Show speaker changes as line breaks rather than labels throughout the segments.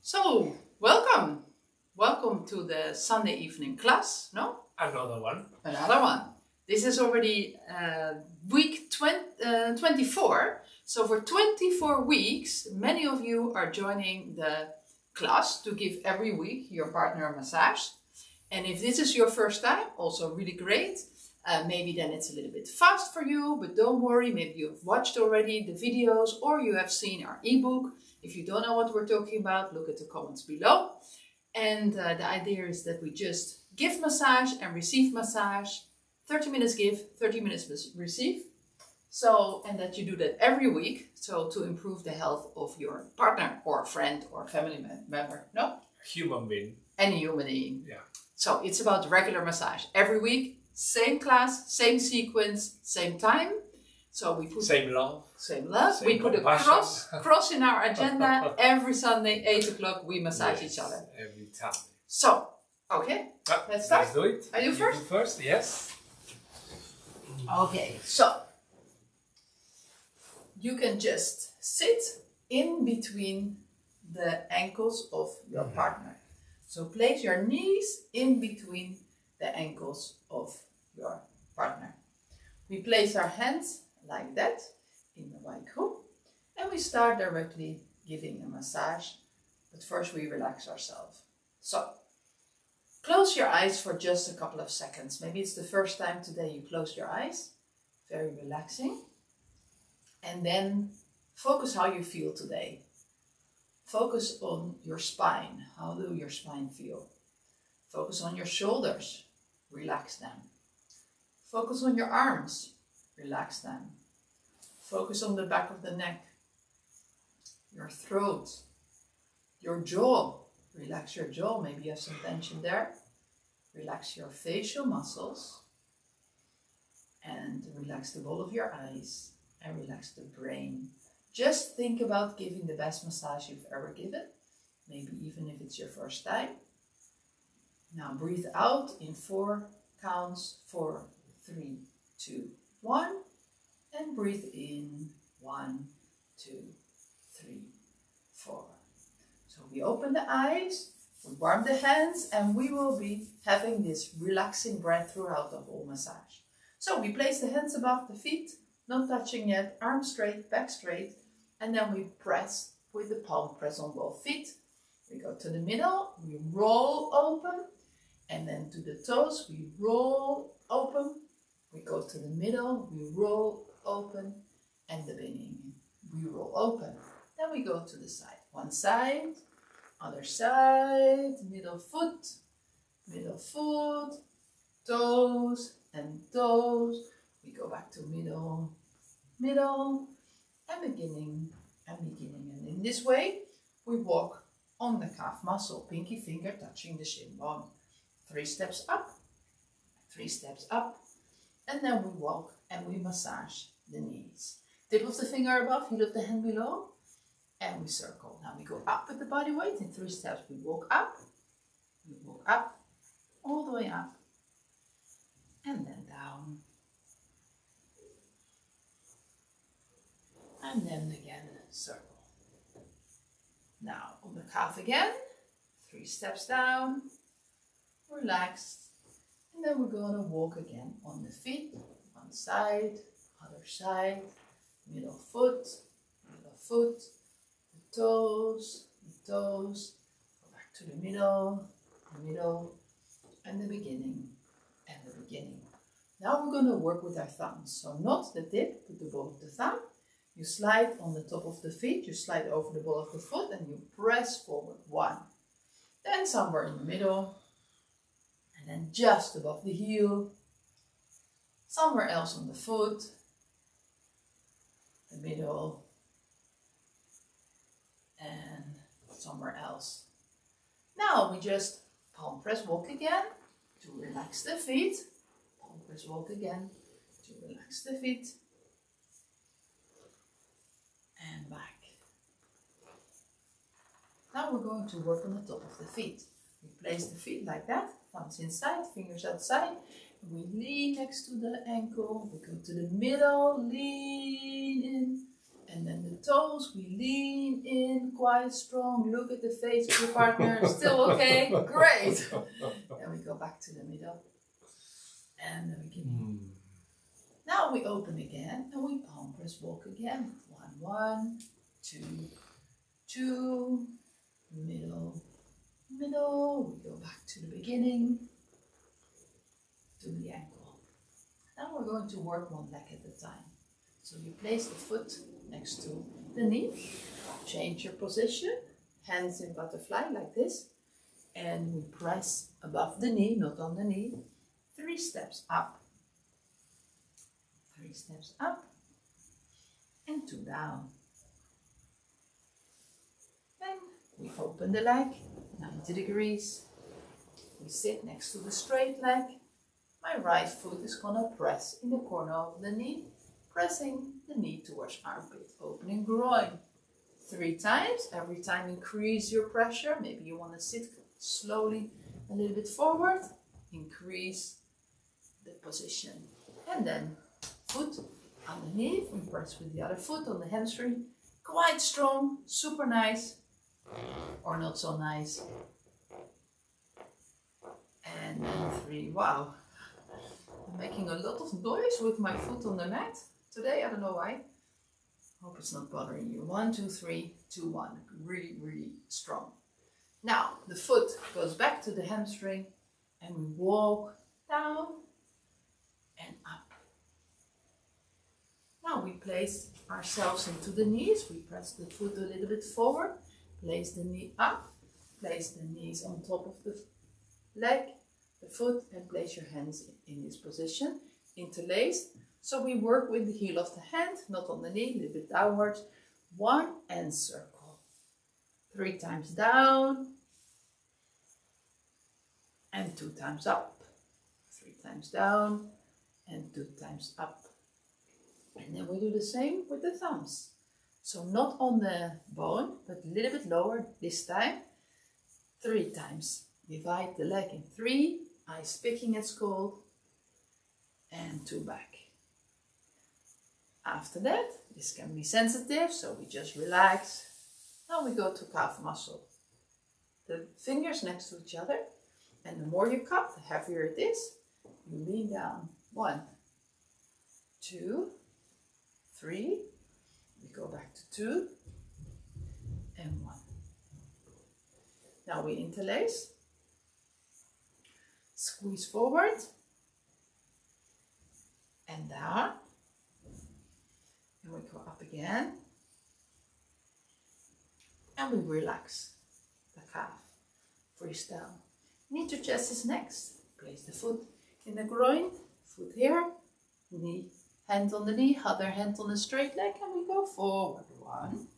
So, welcome. Welcome to the Sunday evening class, no?
Another one.
Another one. This is already week 24. So for 24 weeks, many of you are joining the class to give every week your partner a massage. And if this is your first time, also really great. Maybe then it's a little bit fast for you, but don't worry. Maybe you've watched already the videos or you have seen our ebook. If you don't know what we're talking about, look at the comments below. And the idea is that we just give massage and receive massage. 30 minutes give, 30 minutes receive. So, and that you do that every week. So to improve the health of your partner or friend or family member. No?
Human being.
Any human being.
Yeah.
So it's about regular massage. Every week, same class, same sequence, same time. So we put
same love.
Same love.
Same
we put
compassion.
a cross in our agenda. Every Sunday, 8 o'clock, we massage each other.
Every time.
So, okay, let's start.
Let's do it.
Are you first?
You first, yes.
Okay, so you can just sit in between the ankles of your partner. So place your knees in between the ankles of your partner. We place our hands like that in the white hoop and we start directly giving a massage, but first we relax ourselves. So close your eyes for just a couple of seconds. Maybe it's the first time today you close your eyes. Very relaxing. And then focus how you feel today. Focus on your spine. How do your spine feel? Focus on your shoulders. Relax them. Focus on your arms. Relax them. Focus on the back of the neck. Your throat. Your jaw. Relax your jaw. Maybe you have some tension there. Relax your facial muscles. And relax the ball of your eyes. And relax the brain. Just think about giving the best massage you've ever given. Maybe even if it's your first time. Now breathe out in 4 counts. 4, 3, 2, 1. And breathe in 1, 2, 3, 4. So we open the eyes, we warm the hands, and we will be having this relaxing breath throughout the whole massage. So we place the hands above the feet, not touching yet, arms straight, back straight, and then we press with the palm press on both feet. We go to the middle, we roll open, and then to the toes, we roll open. We go to the middle, we roll open, and the beginning, we roll open. Then we go to the side. One side, other side, middle foot, toes and toes. We go back to middle, and beginning. And in this way, we walk on the calf muscle, pinky finger touching the shin bone. 3 steps up, 3 steps up, and then we walk and we massage the knees. Tip of the finger above, heel of the hand below, and we circle. Now we go up with the body weight. In 3 steps, we walk up, all the way up, and then down. And then again, circle. Now on the calf again, 3 steps down, relax, and then we're going to walk again on the feet, one side, other side, middle foot, the toes, go back to the middle, and the beginning, Now we're going to work with our thumbs, so not the tip, but the ball of the thumb. You slide on the top of the feet, you slide over the ball of the foot, and you press forward. 1. Then somewhere in the middle, and then just above the heel, somewhere else on the foot, the middle, and somewhere else. Now we just palm press walk again to relax the feet. Palm press walk again to relax the feet. And back. Now we're going to work on the top of the feet. We place the feet like that, thumbs inside, fingers outside. We lean next to the ankle, we go to the middle, lean in, And then the toes, we lean in quite strong. Look at the face of your partner. Still okay? Great. Then we go back to the middle. And the beginning. Now we open again and we palm press walk again. 1, 1, 2, 2, middle, middle. We go back to the beginning, to the ankle. Now we're going to work one leg at a time. So you place the foot next to the knee, change your position, hands in butterfly like this, and we press above the knee, not on the knee, 3 steps up. 3 steps up and 2 down. Then we open the leg 90 degrees. We sit next to the straight leg. My right foot is gonna press in the corner of the knee, pressing the knee towards armpit, opening groin. 3 times. Every time increase your pressure. Maybe you want to sit slowly a little bit forward. Increase the position. And then foot underneath, we press with the other foot on the hamstring, quite strong, super nice, or not so nice. And then 3, wow, I'm making a lot of noise with my foot on the mat today, I don't know why. Hope it's not bothering you. 1, 2, 3, 2, 1, really, really strong. Now, the foot goes back to the hamstring and we walk down and up. Now we place ourselves into the knees. We press the foot a little bit forward. Place the knee up. Place the knees on top of the leg, the foot, and place your hands in this position. Interlaced. So we work with the heel of the hand, not on the knee, a little bit downwards. 1 and circle. 3 times down. And 2 times up. 3 times down and 2 times up. And then we do the same with the thumbs. So not on the bone, but a little bit lower this time. 3 times. Divide the leg in 3. Eyes picking at skull. And 2 back. After that, this can be sensitive, so we just relax. Now we go to calf muscle. The fingers next to each other. And the more you cup, the heavier it is. You lean down. 1, 2, 3. We go back to 2 and 1. Now we interlace. Squeeze forward. And down. And we go up again. And we relax the calf. Freestyle. Knee to chest is next. Place the foot in the groin. Foot here. Knee. Hand on the knee. Other hand on the straight leg. And we go forward. 1.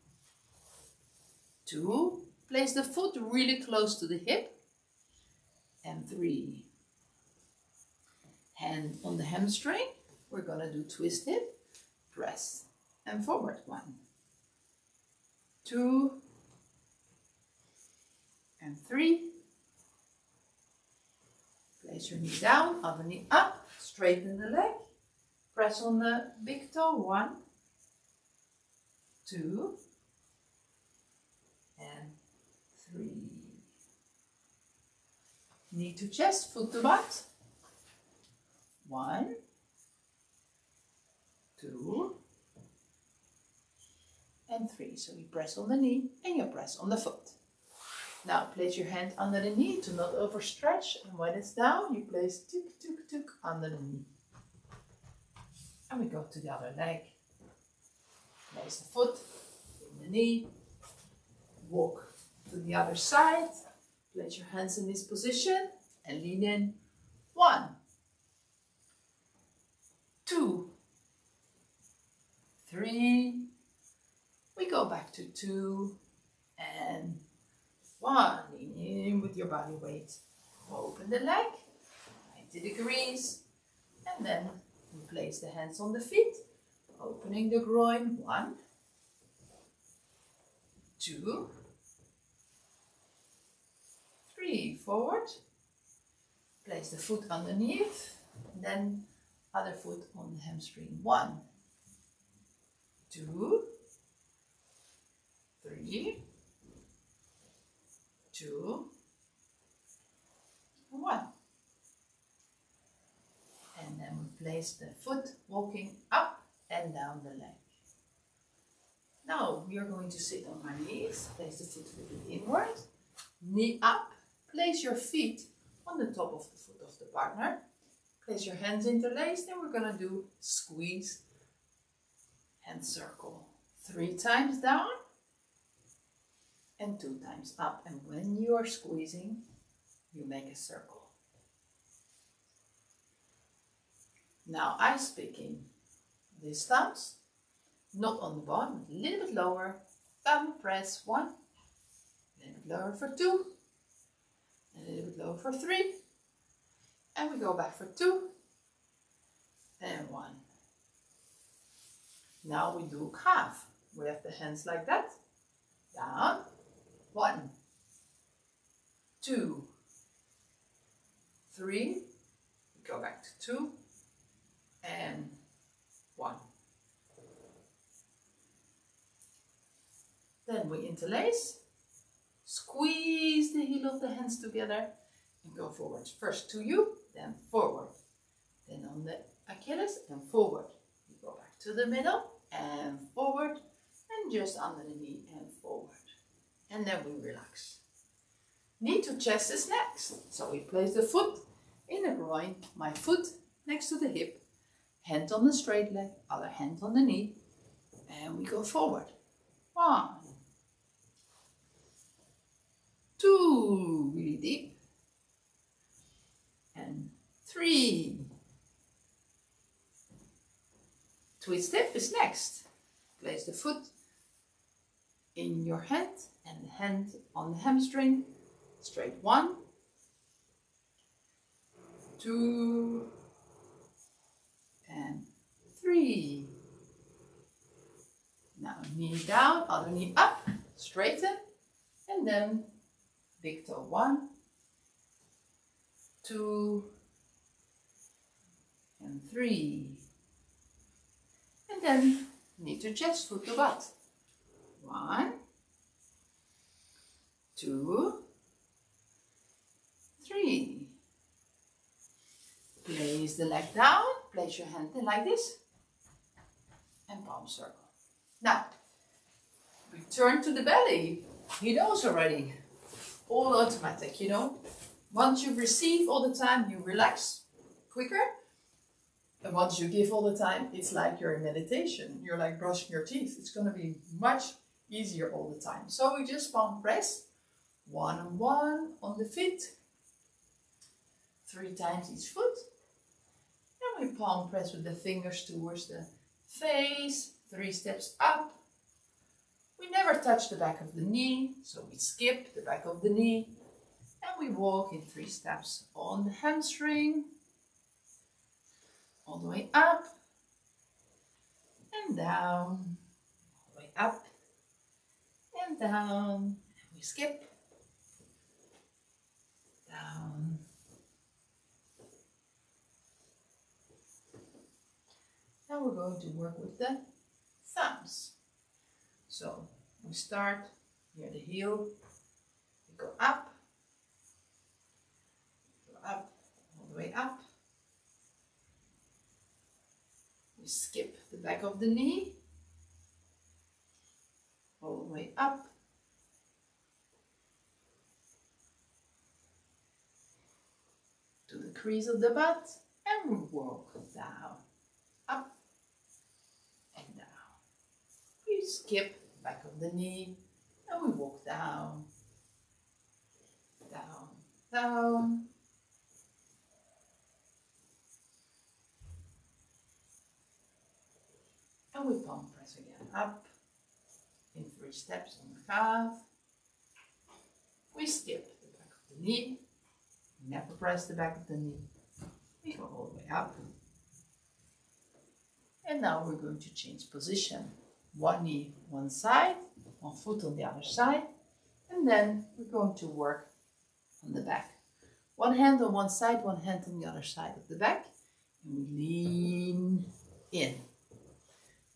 2. Place the foot really close to the hip. And 3. Hand on the hamstring. We're going to do twist hip. Press. And forward. 1. 2. And 3. Place your knee down, other knee up, straighten the leg. Press on the big toe. 1, 2, and 3. Knee to chest, foot to butt. 1, 2, and 3. So you press on the knee and you press on the foot. Now place your hand under the knee to not overstretch, and when it's down you place tuk tuk tuk under the knee. And we go to the other leg. Place the foot in the knee. Walk to the other side. Place your hands in this position and lean in. 1, 2, 3. We go back to 2 and 1. Lean in with your body weight. Open the leg, 90 degrees, and then we place the hands on the feet, opening the groin. 1, 2, 3. Forward. Place the foot underneath, then other foot on the hamstring. 1, 2, 3, 2, 1. And then we place the foot walking up and down the leg. Now we are going to sit on our knees. Place the foot a bit inward. Knee up. Place your feet on the top of the foot of the partner. Place your hands interlaced and we're going to do squeeze and circle. 3 times down and 2 times up. And when you are squeezing, you make a circle. Now I'm speaking these thumbs, not on the bottom, a little bit lower. Thumb press 1, a little bit lower for 2, a little bit lower for 3, and we go back for 2 and 1. Now we do half. We have the hands like that. Down. 1, 2, 3. We go back to 2 and 1. Then we interlace. Squeeze the heel of the hands together and go forward. First to you, then forward. Then on the Achilles and forward. We go back to the middle and forward and just under the knee and forward. And then we relax. Knee to chest is next. So we place the foot in the groin, my foot next to the hip, hand on the straight leg, other hand on the knee, and we go forward. 1, 2, really deep, and 3. Twist step is next. Place the foot in your hand and the hand on the hamstring. Straight 1, 2, and 3. Now knee down, other knee up, straighten, and then big toe 1, 2, and 3. And then knee to chest, foot to butt. 1, 2, 3. Place the leg down, place your hand in like this, and palm circle. Now, return to the belly. He knows already. All automatic, you know. Once you receive all the time, you relax quicker. And once you give all the time, it's like you're in meditation. You're like brushing your teeth. It's going to be much easier all the time. So we just palm press, 1 and 1 on the feet, 3 times each foot. And we palm press with the fingers towards the face, 3 steps up. We never touch the back of the knee, so we skip the back of the knee. And we walk in 3 steps on the hamstring, all the way up and down, all the way up and down. And we skip down. Now we're going to work with the thumbs. So we start near the heel, we go up, all the way up. We skip the back of the knee, all the way up. To the crease of the butt, and we walk down, up and down. We skip the back of the knee, and we walk down, down, down. And we palm press again, up in 3 steps on the calf. We skip the back of the knee, never press the back of the knee. We go all the way up. And now we're going to change position. 1 knee one side, 1 foot on the other side. And then we're going to work on the back. 1 hand on one side, 1 hand on the other side of the back. And we lean in.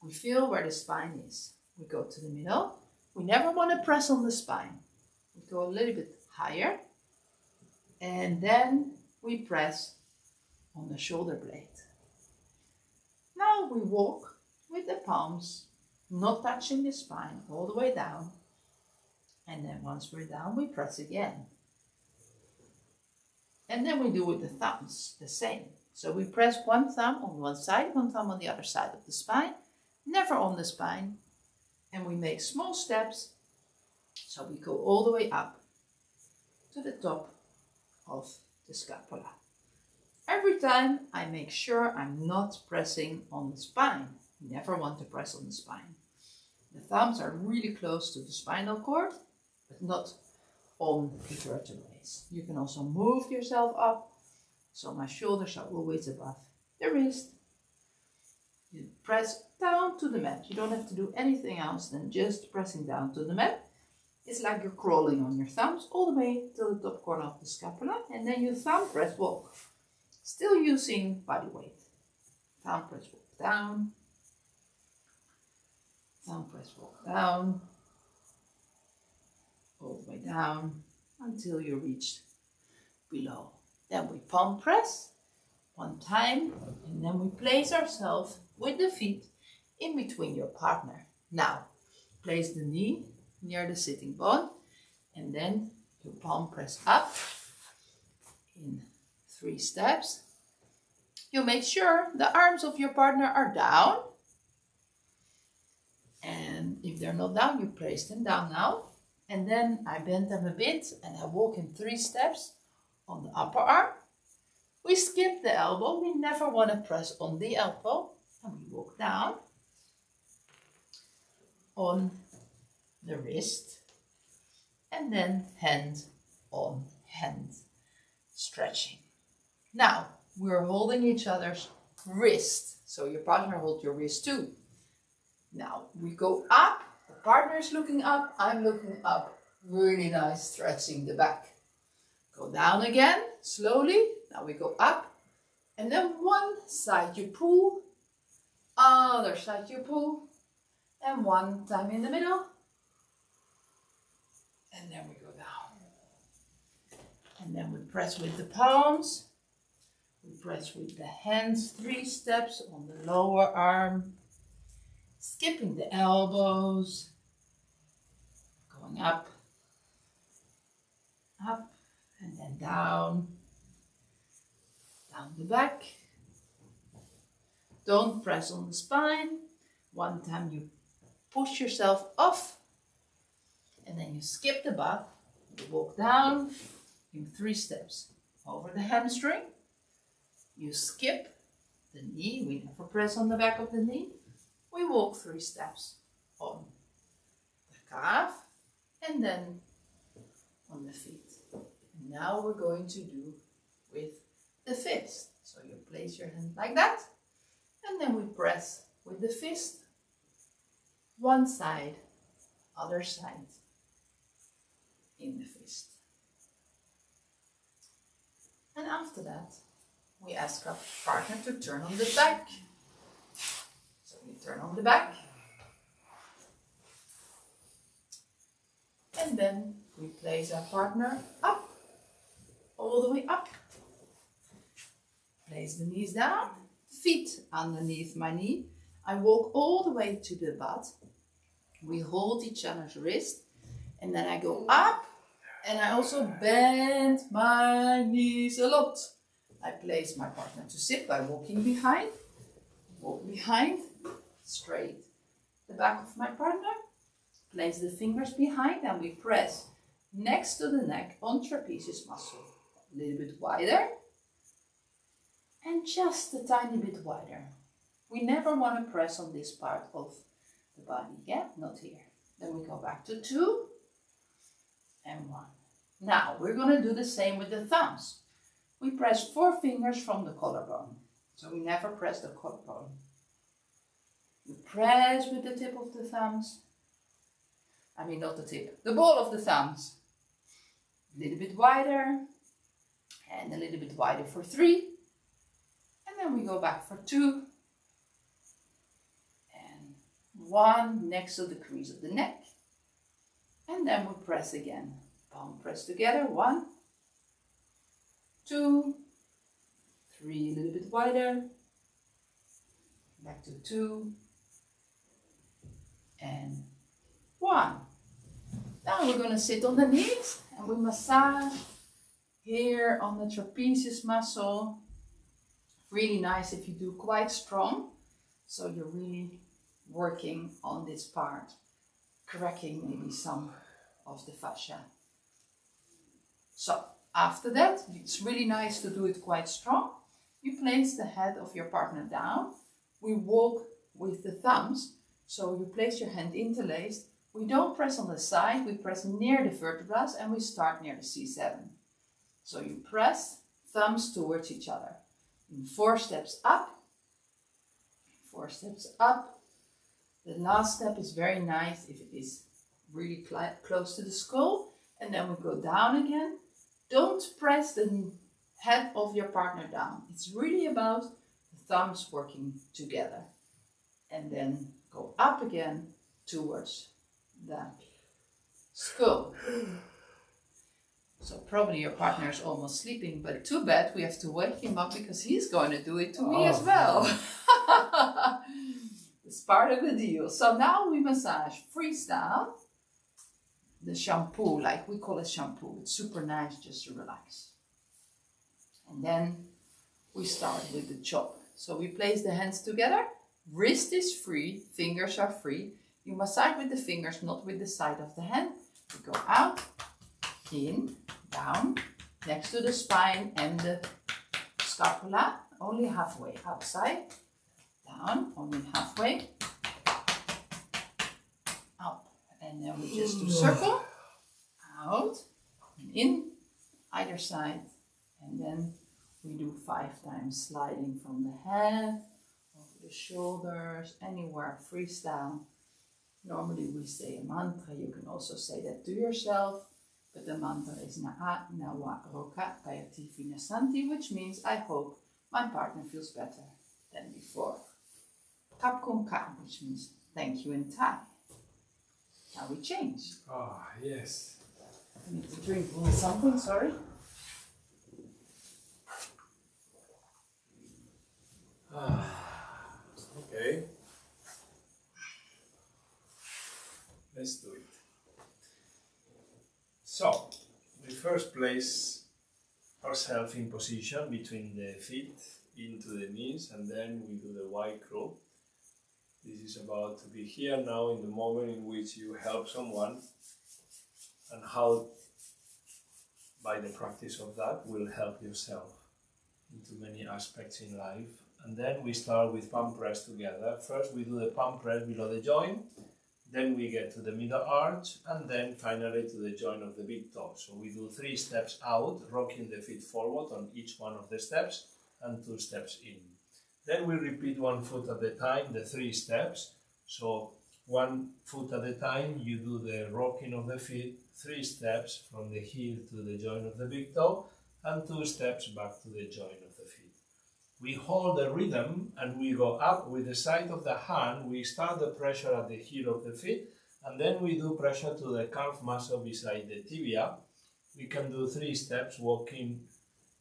We feel where the spine is. We go to the middle, We never want to press on the spine. We go a little bit higher, and then we press on the shoulder blade. Now we walk with the palms, not touching the spine, all the way down. And then once we're down, we press again. And then we do with the thumbs the same. So we press one thumb on one side, one thumb on the other side of the spine, never on the spine. And we make small steps. So we go all the way up to the top of the scapula. Every time I make sure I'm not pressing on the spine. You never want to press on the spine. The thumbs are really close to the spinal cord, but not on the vertebrae. You can also move yourself up, so my shoulders are always above the wrist. You press down to the mat. You don't have to do anything else than just pressing down to the mat. It's like you're crawling on your thumbs all the way to the top corner of the scapula, and then you thumb press walk. Still using body weight. Thumb press walk down. Thumb press walk down. All the way down until you reach below. Then we palm press one time, and then we place ourselves with the feet in between your partner. Now, place the knee near the sitting bone, and then you palm press up in 3 steps. You make sure the arms of your partner are down, and if they're not down, you place them down now. And then I bend them a bit and I walk in 3 steps on the upper arm. We skip the elbow. We never want to press on the elbow. And we walk down on the wrist. And then hand on hand stretching. Now we're holding each other's wrist. So your partner holds your wrist too. Now we go up. The partner is looking up, I'm looking up. Really nice, stretching the back. Go down again, slowly. Now we go up. And then one side you pull, other side you pull. And one time in the middle. And then we go down. And then we press with the palms. We press with the hands 3 steps on the lower arm. Skipping the elbows, going up, and then down the back. Don't press on the spine. One time you push yourself off, and then you skip the butt. You walk down in 3 steps over the hamstring. You skip the knee. We never press on the back of the knee. We walk 3 steps on the calf and then on the feet. Now we're going to do with the fist. So you place your hand like that, and then we press with the fist, one side, other side in the fist. And after that, we ask our partner to turn on the back. So we turn on the back. And then we place our partner up, all the way up. Place the knees down, feet underneath my knee. I walk all the way to the butt. We hold each other's wrist. And then I go up, and I also bend my knees a lot. I place my partner to sit by walking behind. Walk behind, straight the back of my partner. Place the fingers behind, and we press next to the neck on trapezius muscle. A little bit wider. And just a tiny bit wider. We never want to press on this part of the body, yeah? Not here. Then we go back to 2 and 1. Now, we're going to do the same with the thumbs. We press 4 fingers from the collarbone. So we never press the collarbone. You press with the tip of the thumbs. I mean, not the tip, the ball of the thumbs. A little bit wider. And a little bit wider for 3. And then we go back for 2. And 1 next to the crease of the neck. And then we press again. Palm press together. 1, 2, 3, a little bit wider. Back to 2. And 1. Now we're going to sit on the knees and we massage here on the trapezius muscle. Really nice if you do quite strong. So you're really working on this part, cracking maybe some of the fascia. So after that, it's really nice to do it quite strong. You place the head of your partner down. We walk with the thumbs. So you place your hand interlaced. We don't press on the side, we press near the vertebrae and we start near the C7. So you press thumbs towards each other. In 4 steps up, 4 steps up. The last step is very nice if it is really close to the skull. And then we go down again. Don't press the head of your partner down. It's really about the thumbs working together. And then go up again towards the skull. So probably your partner is almost sleeping, but too bad we have to wake him up because he's going to do it to me as well. It's part of the deal. So now we massage freestyle. The shampoo, like we call it shampoo. It's super nice just to relax. And then we start with the chop. So we place the hands together. Wrist is free, fingers are free. You massage with the fingers, not with the side of the hand. You go out, in, down, next to the spine and the scapula, only halfway. Outside, down, only halfway. Up, and then we just do circle, out, and in, either side. And then we do 5 times sliding from the head, over the shoulders, anywhere, freestyle. Normally we say a mantra. You can also say that to yourself, but the mantra is Na'a Nawa Roka Kayati Vinasanti, which means I hope my partner feels better than before. Kapkum Ka, which means thank you in Thai. Now we change.
Ah, yes.
I need to drink something, sorry.
Okay. Let's do it. So, we first place ourselves in position between the feet into the knees, and then we do the white crow. This is about to be here now in the moment in which you help someone, and how by the practice of that will help yourself into many aspects in life. And then we start with palm press together. First we do the palm press below the joint, then we get to the middle arch, and then finally to the joint of the big toe. So we do 3 steps out, rocking the feet forward on each one of the steps, and 2 steps in. Then we repeat 1 foot at a time, the 3 steps. So 1 foot at a time, you do the rocking of the feet, 3 steps from the heel to the joint of the big toe, and 2 steps back to the joint of the feet. We hold the rhythm and we go up with the side of the hand. We start the pressure at the heel of the feet, and then we do pressure to the calf muscle beside the tibia. We can do 3 steps walking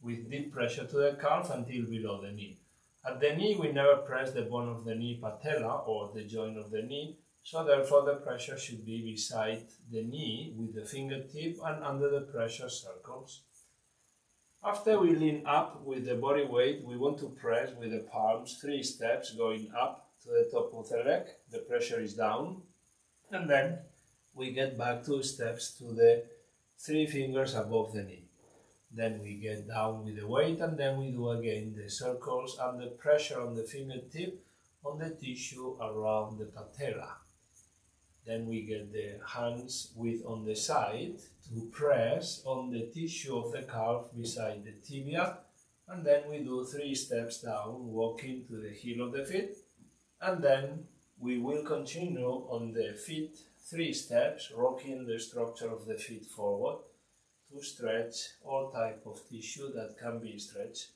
with deep pressure to the calf until below the knee. At the knee, we never press the bone of the knee patella or the joint of the knee, so therefore the pressure should be beside the knee with the fingertip and under the pressure circles. After we lean up with the body weight, we want to press with the palms 3 steps going up to the top of the leg. The pressure is down. And then we get back 2 steps to the 3 fingers above the knee. Then we get down with the weight, and then we do again the circles and the pressure on the fingertip on the tissue around the patella. Then we get the hands with on the side to press on the tissue of the calf beside the tibia, and then we do 3 steps down, walking to the heel of the feet, and then we will continue on the feet 3 steps, rocking the structure of the feet forward to stretch all type of tissue that can be stretched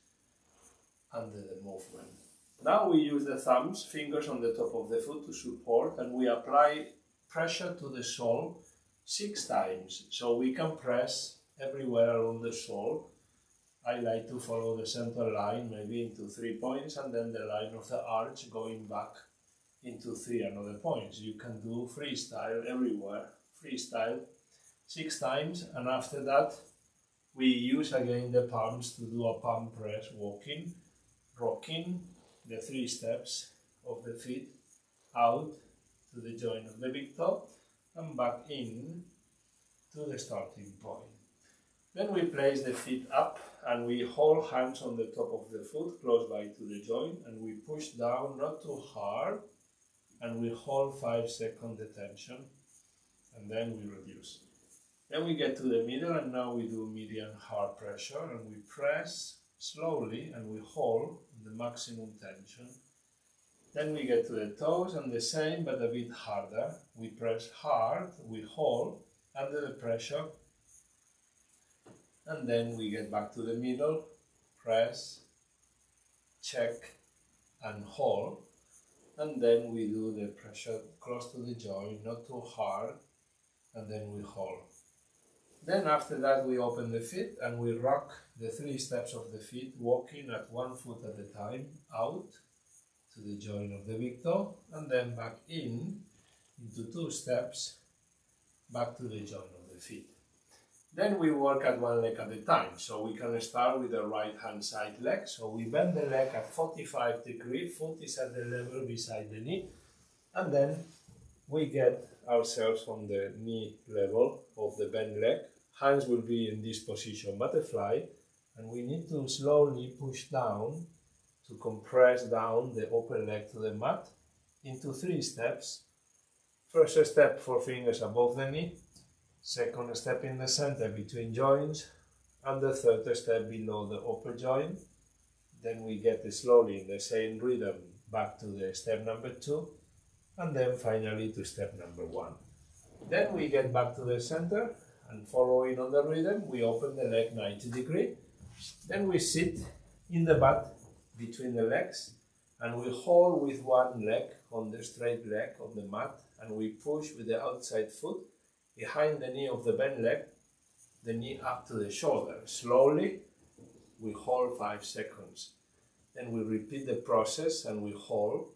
under the movement. Now we use the thumbs, fingers on the top of the foot to support, and we apply pressure to the sole 6 times. So we can press everywhere along the sole. I like to follow the center line, maybe into 3 points, and then the line of the arch going back into 3 another points. You can do freestyle everywhere, freestyle 6 times, and after that we use again the palms to do a palm press, walking, rocking the 3 steps of the feet out to the joint of the big toe and back in to the starting point. Then we place the feet up and we hold hands on the top of the foot close by to the joint, and we push down, not too hard, and we hold 5-second tension, and then we reduce. Then we get to the middle, and now we do medium hard pressure, and we press slowly and we hold the maximum tension. Then we get to the toes, and the same but a bit harder. We press hard, we hold under the pressure, and then we get back to the middle, press, check and hold, and then we do the pressure close to the joint, not too hard, and then we hold. Then after that we open the feet and we rock the 3 steps of the feet, walking at 1 foot at a time, out to the joint of the big toe, and then back in into 2 steps, back to the joint of the feet. Then we work at 1 leg at a time, so we can start with the right hand side leg. So we bend the leg at 45 degrees, foot is at the level beside the knee, and then we get ourselves on the knee level of the bent leg. Hands will be in this position, butterfly, and we need to slowly push down to compress down the upper leg to the mat into 3 steps. First step, 4 fingers above the knee. Second step in the center between joints, and the third step below the upper joint. Then we get slowly in the same rhythm back to the step number 2, and then finally to step number 1. Then we get back to the center, and following on the rhythm, we open the leg 90 degrees. Then we sit in the butt between the legs, and we hold with 1 leg on the straight leg on the mat, and we push with the outside foot behind the knee of the bent leg, the knee up to the shoulder. Slowly, we hold 5 seconds. Then we repeat the process and we hold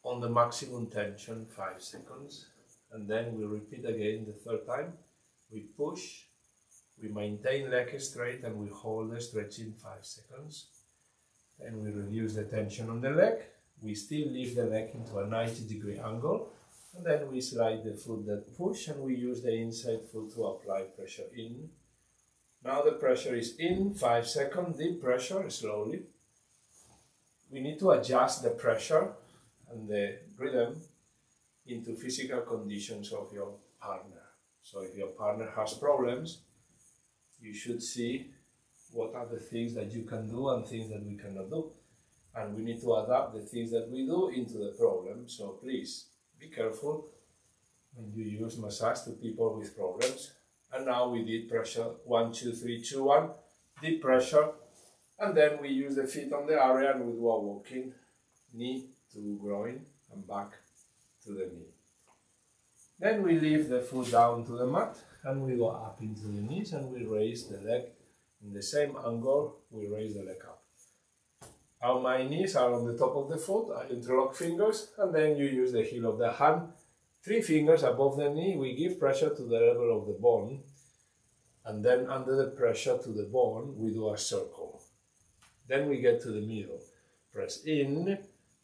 on the maximum tension 5 seconds. And then we repeat again the 3rd time. We push, we maintain leg straight, and we hold the stretching 5 seconds. Then we reduce the tension on the leg. We still leave the leg into a 90-degree angle. And then we slide the foot that push, and we use the inside foot to apply pressure in. Now the pressure is in, 5 seconds, deep pressure, slowly. We need to adjust the pressure and the rhythm into physical conditions of your partner. So if your partner has problems, you should see what are the things that you can do and things that we cannot do. And we need to adapt the things that we do into the problem. So please, be careful when you use massage to people with problems. And now we did pressure 1, 2, 3, 2, 1, deep pressure, and then we use the feet on the area and we do a walking, knee to groin and back to the knee. Then we leave the foot down to the mat and we go up into the knees, and we raise the leg in the same angle. We raise the leg up. My knees are on the top of the foot. I interlock fingers, and then you use the heel of the hand, 3 fingers above the knee. We give pressure to the level of the bone, and then under the pressure to the bone we do a circle. Then we get to the middle, press in,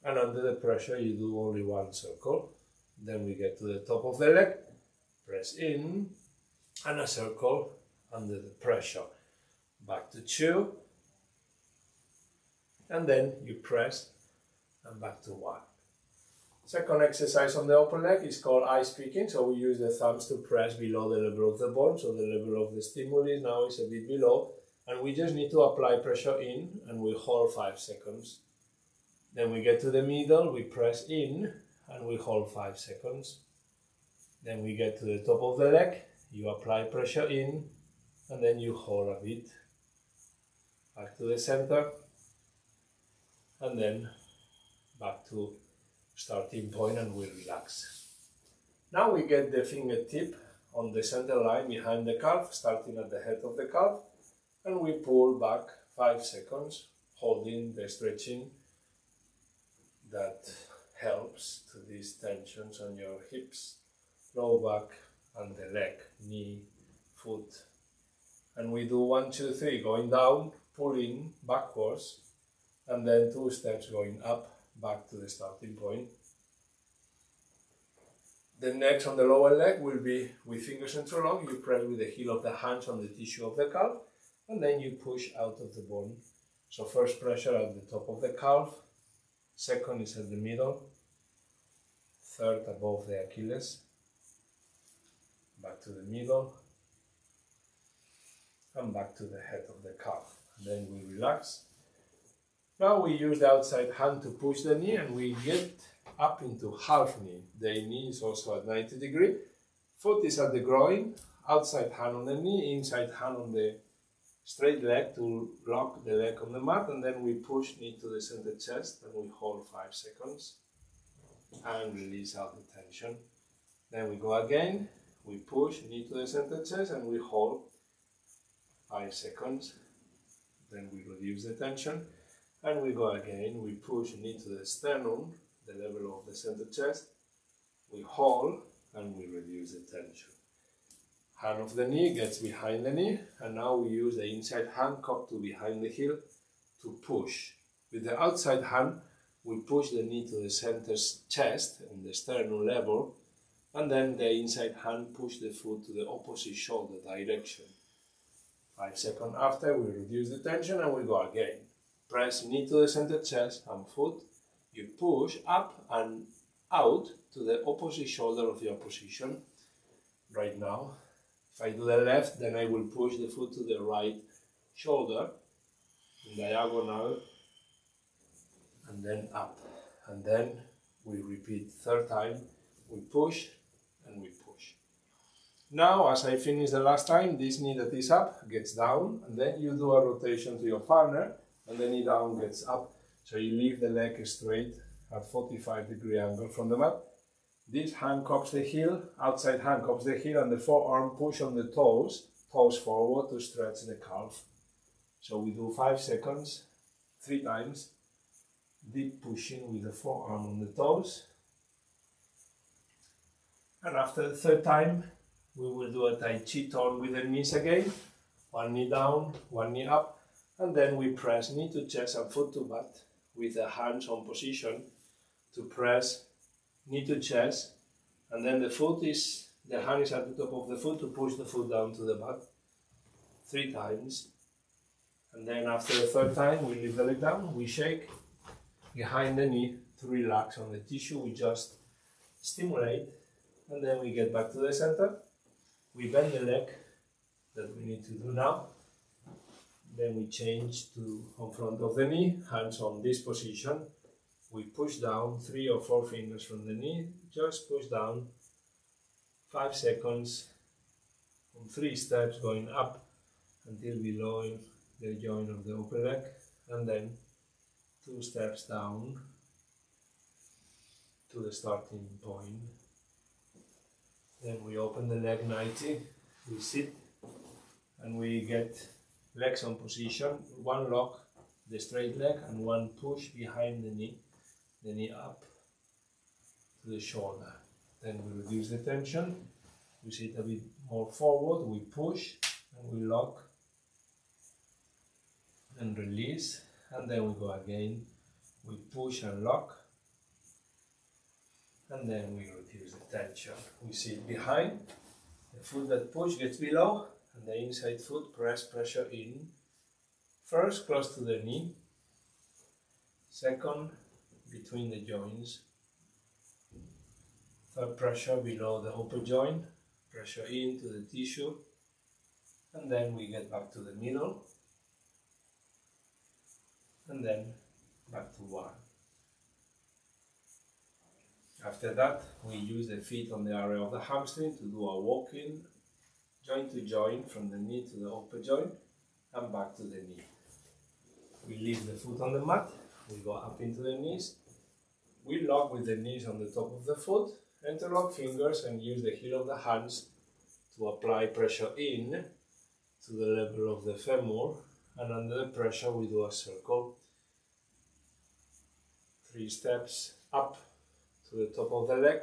and under the pressure you do only 1 circle. Then we get to the top of the leg, press in, and a circle under the pressure. Back to 2, and then you press and back to 1. Second exercise on the upper leg is called ice picking. So we use the thumbs to press below the level of the bone, so the level of the stimulus now is a bit below, and we just need to apply pressure in, and we hold 5 seconds. Then we get to the middle, we press in, and we hold 5 seconds. Then we get to the top of the leg, you apply pressure in, and then you hold a bit. Back to the center, and then back to starting point, and we relax. Now we get the fingertip on the center line behind the calf, starting at the head of the calf, and we pull back 5 seconds, holding the stretching that helps to these tensions on your hips, low back, and the leg, knee, foot. And we do 1, 2, 3, going down, pulling backwards, and then 2 steps going up, back to the starting point. The next on the lower leg will be with fingers interlock. You press with the heel of the hands on the tissue of the calf, and then you push out of the bone. So first pressure at the top of the calf, second is at the middle, third above the Achilles, back to the middle, and back to the head of the calf. Then we relax. Now we use the outside hand to push the knee, and we get up into half knee. The knee is also at 90 degrees. Foot is at the groin, outside hand on the knee, inside hand on the straight leg to lock the leg on the mat, and then we push knee to the center chest, and we hold 5 seconds and release out the tension. Then we go again, we push knee to the center chest, and we hold 5 seconds. Then we reduce the tension, and we go again, we push knee to the sternum, the level of the center chest, we hold, and we reduce the tension. Hand of the knee gets behind the knee, and now we use the inside hand cupped to behind the heel to push. With the outside hand, we push the knee to the center chest on the sternum level, and then the inside hand push the foot to the opposite shoulder direction. 5 seconds after, we reduce the tension, and we go again. Press knee to the center chest and foot. You push up and out to the opposite shoulder of your position. Right now, if I do the left, then I will push the foot to the right shoulder, in diagonal, and then up. And then we repeat third time, we push and we push. Now, as I finish the last time, this knee that is up gets down, and then you do a rotation to your partner, and the knee down gets up. So you leave the leg straight at 45-degree angle from the mat. This hand cups the heel, outside hand cups the heel, and the forearm push on the toes forward to stretch the calf. So we do 5 seconds, 3 times, deep pushing with the forearm on the toes. And after the third time, we will do a Tai Chi turn with the knees again. 1 knee down, 1 knee up, and then we press knee to chest and foot to butt with the hands on position to press knee to chest, and then the hand is at the top of the foot to push the foot down to the butt 3 times. And then after the third time, we leave the leg down, we shake behind the knee to relax on the tissue, we just stimulate, and then we get back to the center. We bend the leg that we need to do now. Then we change to on front of the knee, hands on this position. We push down 3 or 4 fingers from the knee, just push down 5 seconds on 3 steps going up until below the joint of the upper leg, and then 2 steps down to the starting point. Then we open the leg 90, we sit, and we get legs on position, 1 lock the straight leg and 1 push behind the knee up to the shoulder. Then we reduce the tension, we sit a bit more forward, we push and we lock and release, and then we go again, we push and lock, and then we reduce the tension. We sit behind, the foot that push gets below, and the inside foot pressure in. First, close to the knee. Second, between the joints. Third, pressure below the upper joint. Pressure into the tissue. And then we get back to the middle. And then back to 1. After that, we use the feet on the area of the hamstring to do a walking, joint to joint, from the knee to the upper joint, and back to the knee. We leave the foot on the mat, we go up into the knees, we lock with the knees on the top of the foot, Interlock fingers and use the heel of the hands to apply pressure in to the level of the femur, and under the pressure we do a circle. 3 steps up to the top of the leg,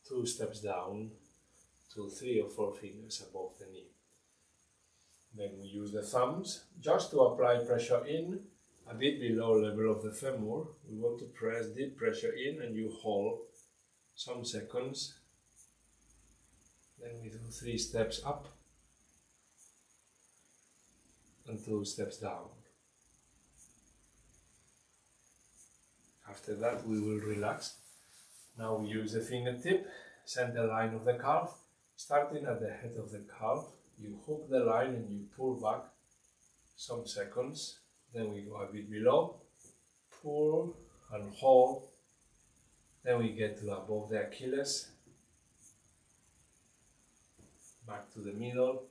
2 steps down to 3 or 4 fingers above the knee. Then we use the thumbs just to apply pressure in a bit below level of the femur. We want to press deep pressure in, and you hold some seconds. Then we do 3 steps up and 2 steps down. After that we will relax. Now we use the fingertip, center line of the calf, starting at the head of the calf. You hook the line and you pull back some seconds. Then we go a bit below, pull and hold. Then we get to above the Achilles, back to the middle,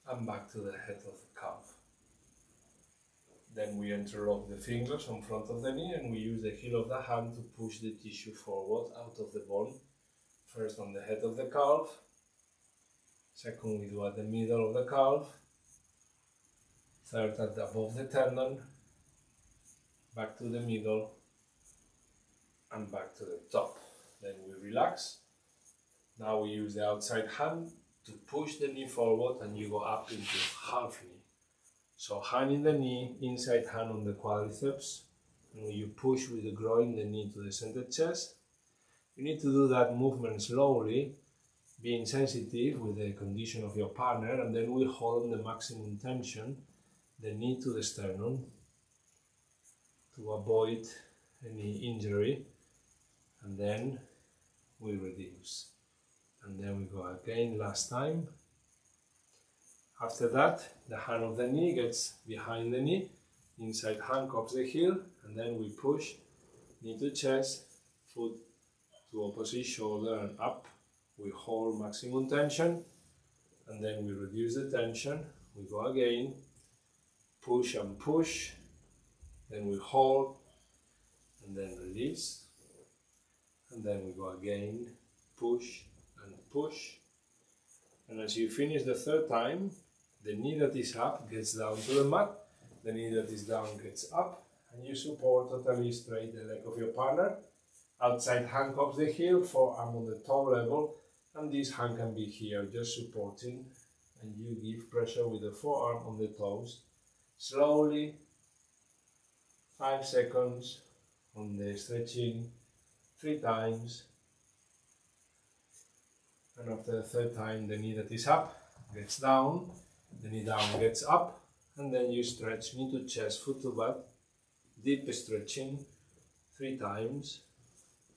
and back to the head of the calf. Then we interlock the fingers on front of the knee, and we use the heel of the hand to push the tissue forward out of the bone. First on the head of the calf, second we do at the middle of the calf, third at the above the tendon, back to the middle, and back to the top. Then we relax. Now we use the outside hand to push the knee forward, and you go up into half knee. So hand in the knee, inside hand on the quadriceps, and you push with the groin the knee to the center chest. You need to do that movement slowly, being sensitive with the condition of your partner, and then we hold on the maximum tension, the knee to the sternum, to avoid any injury, and then we reduce. And then we go again last time. After that, the hand of the knee gets behind the knee, inside hand cups the heel, and then we push knee to chest, foot to opposite shoulder and up. We hold maximum tension, and then we reduce the tension. We go again, push and push, then we hold, and then release, and then we go again, push and push. And as you finish the third time, the knee that is up gets down to the mat, the knee that is down gets up, and you support totally straight the leg of your partner. Outside hand cups the heel, forearm on the toe level, and this hand can be here just supporting, and you give pressure with the forearm on the toes. Slowly, 5 seconds on the stretching, 3 times. And after the third time, the knee that is up gets down, the knee down gets up, and then you stretch knee to chest, foot to butt, deep stretching, 3 times,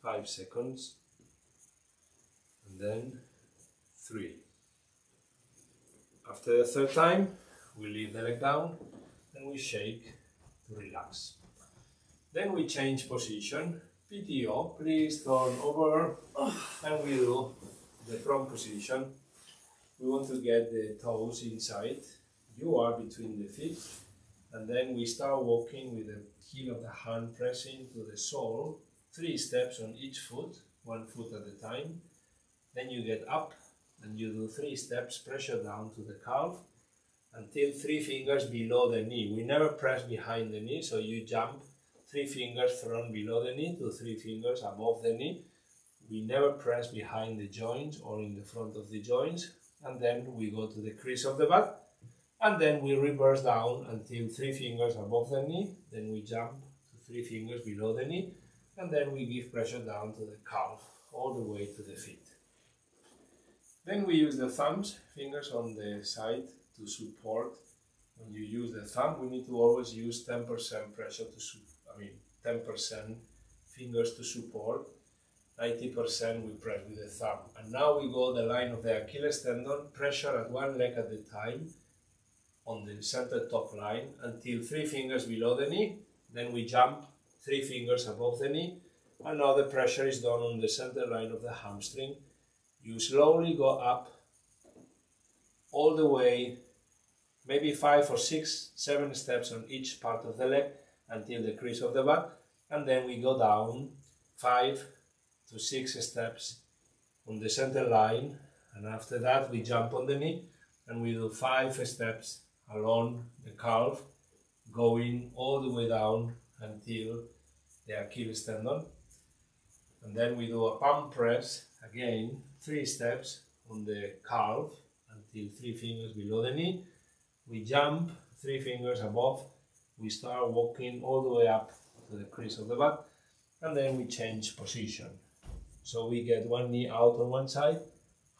5 seconds, and then 3. After the third time, we leave the leg down and we shake to relax. Then we change position, PTO, please turn over, and we do the prone position. We want to get the toes inside. You are between the feet, and then we start walking with the heel of the hand pressing to the sole, 3 steps on each foot, 1 foot at a time. Then you get up and you do 3 steps, pressure down to the calf until 3 fingers below the knee. We never press behind the knee, so you jump 3 fingers thrown below the knee to 3 fingers above the knee. We never press behind the joints or in the front of the joints, and then we go to the crease of the butt, and then we reverse down until 3 fingers above the knee. Then we jump to 3 fingers below the knee, and then we give pressure down to the calf all the way to the feet. Then we use the thumbs, fingers on the side to support. When you use the thumb, we need to always use 10% pressure to 10% fingers to support. 90% we press with the thumb. And now we go the line of the Achilles tendon, pressure at 1 leg at a time on the center top line until 3 fingers below the knee. Then we jump 3 fingers above the knee, and now the pressure is done on the center line of the hamstring. You slowly go up all the way, maybe 5 or 6, 7 steps on each part of the leg until the crease of the butt, and then we go down 5 to 6 steps on the center line, and after that we jump on the knee and we do 5 steps along the calf, going all the way down until the Achilles tendon. And then we do a palm press, again 3 steps on the calf until 3 fingers below the knee. We jump 3 fingers above, we start walking all the way up to the crease of the back, and then we change position. So we get one knee out on one side,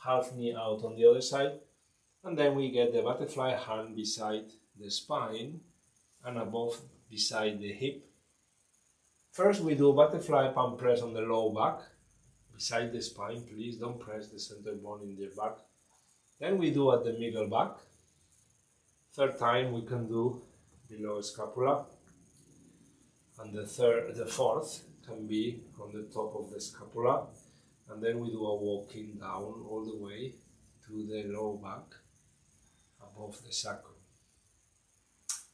half knee out on the other side, and then we get the butterfly hand beside the spine and above beside the hip. First we do butterfly palm press on the low back, beside the spine. Please don't press the center bone in the back. Then we do at the middle back. Third time we can do below scapula, and the fourth can be on the top of the scapula, and then we do a walking down all the way to the low back above the sacrum.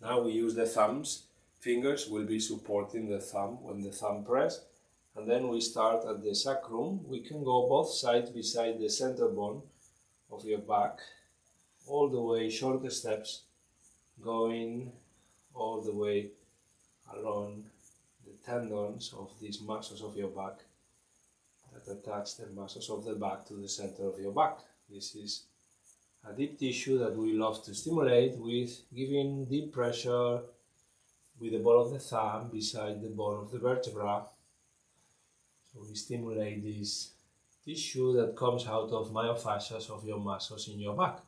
Now we use the thumbs. Fingers will be supporting the thumb when the thumb press, and then we start at the sacrum. We can go both sides beside the center bone of your back, all the way, short steps, going all the way along the tendons of these muscles of your back that attach the muscles of the back to the center of your back. This is a deep tissue that we love to stimulate with giving deep pressure with the ball of the thumb beside the bone of the vertebra. So we stimulate this tissue that comes out of myofascias of your muscles in your back,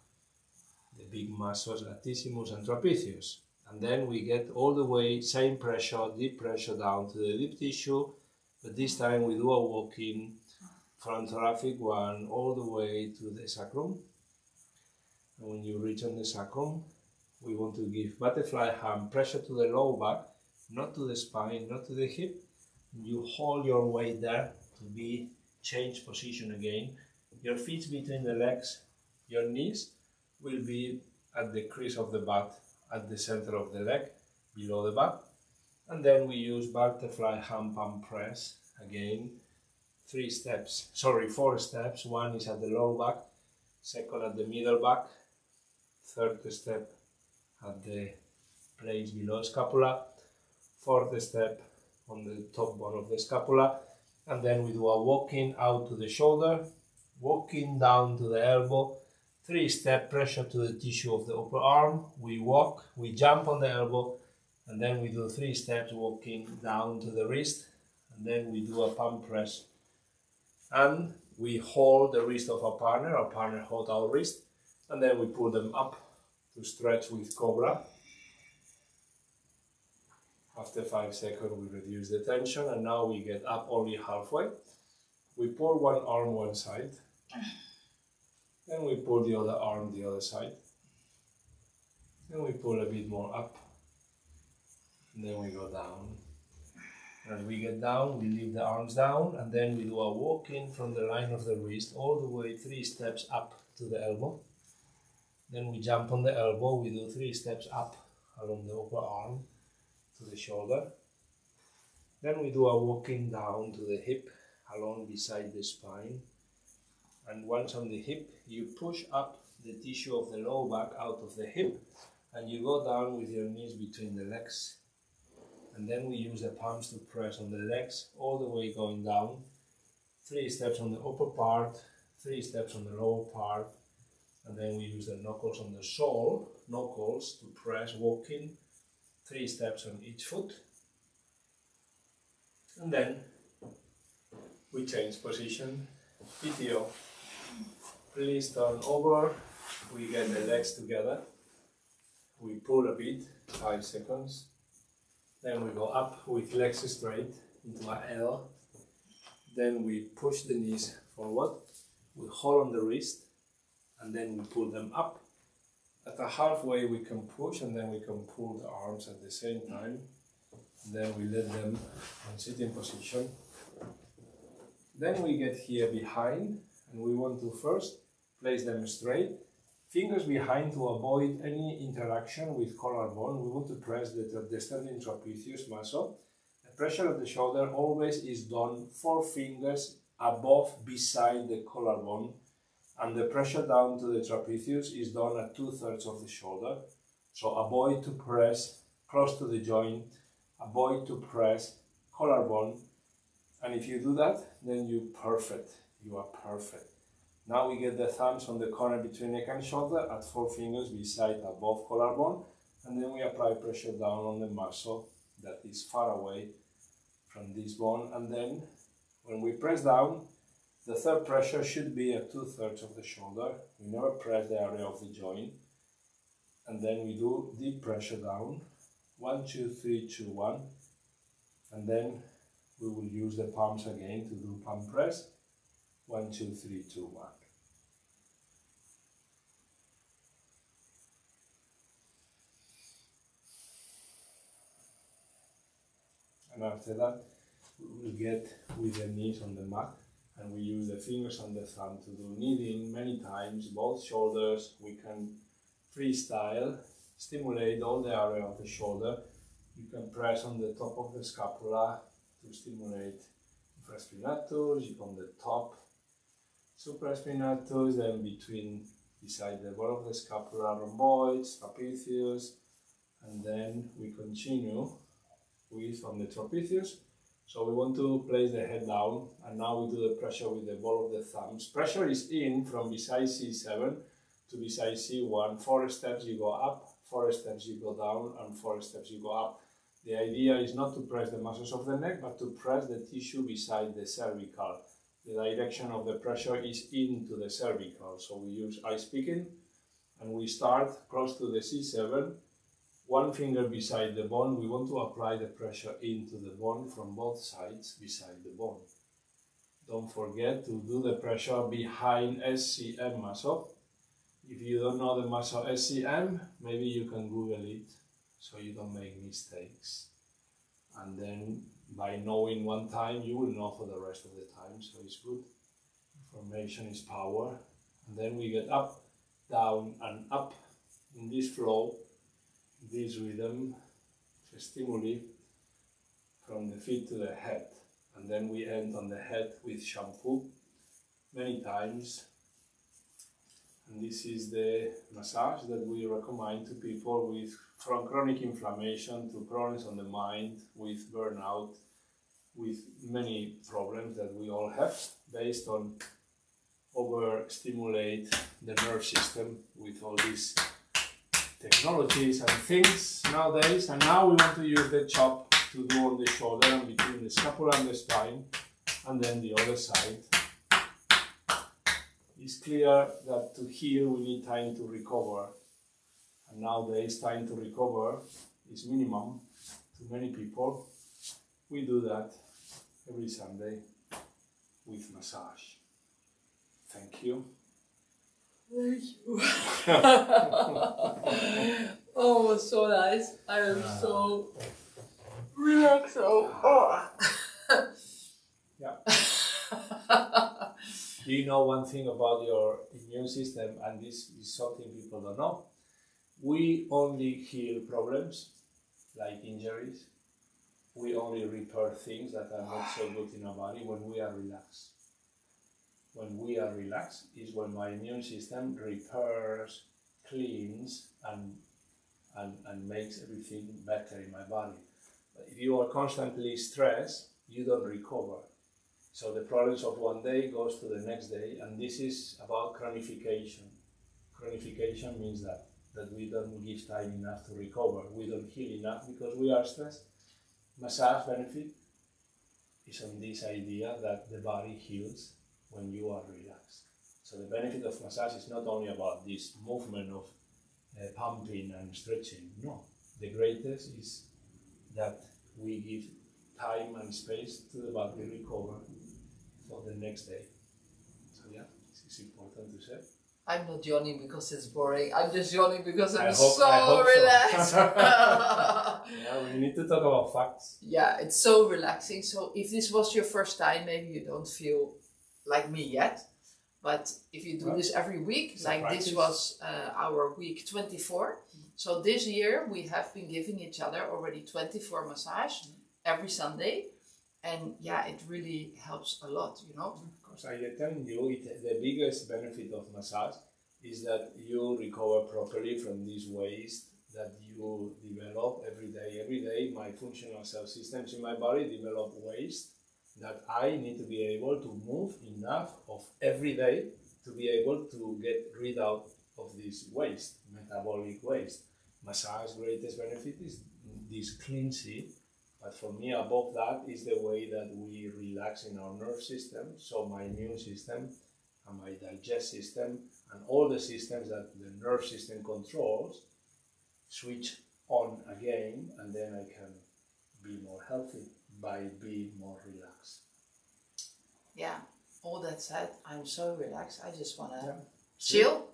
the big muscles latissimus and trapezius. And then we get all the way, same pressure, deep pressure down to the deep tissue, but this time we do a walking from thoracic one all the way to the sacrum. And when you reach on the sacrum, we want to give butterfly hand pressure to the low back, not to the spine, not to the hip. You hold your weight there to be change position again. Your feet between the legs, your knees will be at the crease of the butt, at the center of the leg, below the butt. And then we use butterfly hand palm press, again, 4 steps. One is at the low back, second at the middle back, third step at the place below scapula, fourth step on the top bone of the scapula, and then we do a walking out to the shoulder, walking down to the elbow, 3-step pressure to the tissue of the upper arm, we walk, we jump on the elbow, and then we do 3 steps walking down to the wrist, and then we do a palm press, and we hold the wrist of our partner holds our wrist, and then we pull them up to stretch with cobra. After 5 seconds we reduce the tension, and now we get up only halfway. We pull one arm one side, then we pull the other arm the other side, then we pull a bit more up, and then we go down. As we get down, we leave the arms down, and then we do a walking from the line of the wrist all the way 3 steps up to the elbow. Then we jump on the elbow, we do 3 steps up along the upper arm to the shoulder. Then we do a walking down to the hip, along beside the spine. And once on the hip, you push up the tissue of the low back out of the hip, and you go down with your knees between the legs. And then we use the palms to press on the legs, all the way going down. 3 steps on the upper part, 3 steps on the lower part, and then we use the knuckles on the sole, knuckles to press, walking, 3 steps on each foot. And then we change position. PTO. Please turn over. We get the legs together. We pull a bit, 5 seconds. Then we go up with legs straight into a L. Then we push the knees forward. We hold on the wrist, and then we pull them up. At the halfway we can push, and then we can pull the arms at the same time. And then we let them on sitting position. Then we get here behind, and we want to first place them straight. Fingers behind to avoid any interaction with collarbone. We want to press the standing trapezius muscle. The pressure of the shoulder always is done 4 fingers above, beside the collarbone, and the pressure down to the trapezius is done at 2/3 of the shoulder. So avoid to press close to the joint, avoid to press collarbone, and if you do that, then you are perfect. Now we get the thumbs on the corner between neck and shoulder at 4 fingers beside above collarbone, and then we apply pressure down on the muscle that is far away from this bone, and then when we press down, the third pressure should be at 2/3 of the shoulder. We never press the area of the joint, and then we do deep pressure down, 1, 2, 3, 2, 1, and then we will use the palms again to do palm press, 1, 2, 3, 2, 1. And after that, we will get with the knees on the mat, and we use the fingers and the thumb to do kneading many times, both shoulders. We can freestyle, stimulate all the area of the shoulder. You can press on the top of the scapula to stimulate infraspinatus, on the top, supraspinatus, then beside the ball of the scapula, rhomboids, trapezius, and then we continue with on the trapezius. So we want to place the head down, and now we do the pressure with the ball of the thumbs. Pressure is in from beside C7 to beside C1. 4 steps you go up, 4 steps you go down, and 4 steps you go up. The idea is not to press the muscles of the neck, but to press the tissue beside the cervical. The direction of the pressure is into the cervical. So we use ice picking, and we start close to the C7. 1 finger beside the bone. We want to apply the pressure into the bone from both sides beside the bone. Don't forget to do the pressure behind SCM muscle. If you don't know the muscle SCM, maybe you can Google it so you don't make mistakes. And then by knowing one time, you will know for the rest of the time, so it's good. Information is power. And then we get up, down, and up in this flow. This rhythm, stimuli from the feet to the head, and then we end on the head with shampoo many times. And this is the massage that we recommend to people with from chronic inflammation to problems on the mind, with burnout, with many problems that we all have, based on overstimulate the nerve system with all these technologies and things nowadays. And now we want to use the chop to do on the shoulder and between the scapula and the spine, and then the other side. It's clear that to heal we need time to recover, and nowadays time to recover is minimum to many people. We do that every Sunday with massage. Thank you.
Thank you. Oh, so nice. I am so relaxed.
Yeah. Do you know one thing about your immune system, and this is something people don't know? We only heal problems, like injuries. We only repair things that are not so good in our body when we are relaxed. When we are relaxed is when my immune system repairs, cleans, and makes everything better in my body. But if you are constantly stressed, you don't recover. So the problems of one day goes to the next day, and this is about chronification. Chronification means that we don't give time enough to recover. We don't heal enough because we are stressed. Massage benefit is on this idea that the body heals when you are relaxed. So the benefit of massage is not only about this movement of pumping and stretching. No, the greatest is that we give time and space to the body recover for the next day. So yeah, this is important to say.
I'm not yawning because it's boring. I'm just yawning because I'm
I hope
so relaxed.
Yeah, we need to talk about facts.
Yeah, it's so relaxing. So if this was your first time, maybe you don't feel like me yet. But if you do this every week, like
practice.
this was our week 24. So this year we have been giving each other already 24 massage. every Sunday. And yeah, it really helps a lot, you know.
Of course, I am telling you, the biggest benefit of massage is that you recover properly from this waste that you develop every day. Every day, my functional cell systems in my body develop waste that I need to be able to move enough of every day to be able to get rid of this waste, metabolic waste. Massage greatest benefit is this cleansing, but for me above that is the way that we relax in our nerve system, so my immune system and my digestive system and all the systems that the nerve system controls switch on again, and then I can be more healthy by being more relaxed.
Yeah, all that said, I'm so relaxed. I just want to
Yeah.
chill.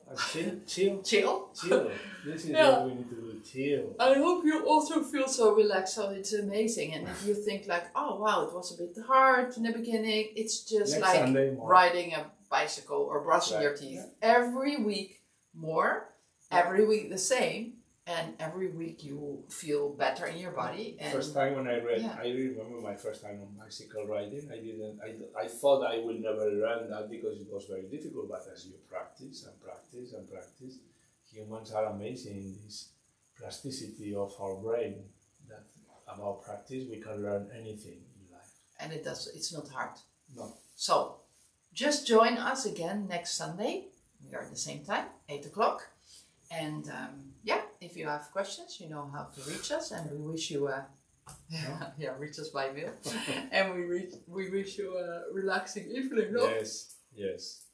Chill.
Chill.
This is
Yeah.
what we need to do, chill.
I hope you also feel so relaxed, so it's amazing. And if you think like, oh wow, it was a bit hard in the beginning, it's just
Next
like
Sunday more.
riding a bicycle or brushing your teeth. Every week more, every week the same, and every week you feel better in your body. And
First time when I read,
yeah.
I remember my first time on bicycle riding. I thought I would never learn that because it was very difficult. But as you practice and practice and practice, humans are amazing in this plasticity of our brain. That about practice we can learn anything in life.
And it's not hard.
No.
So just join us again next Sunday. We are at the same time, 8 o'clock. And yeah, if you have questions, you know how to reach us. And we wish you reach us by mail. And we wish you a relaxing evening. No?
Yes.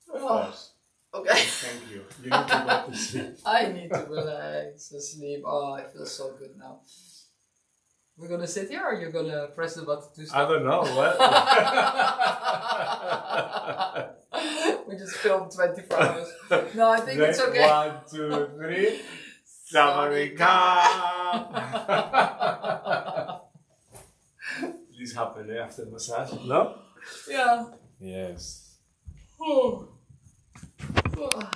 Of
Oh,
course.
okay.
Thank you. You need to go to sleep.
I need to relax and sleep. Oh, I feel so good now. We're gonna sit here, or you're gonna press the button to
I
stop?
don't know. What?
We just filmed 24 hours. No, I think it's okay.
1, 2, 3. Samarika. This happened after massage, no?
Yeah.
Yes.
Oh. Oh.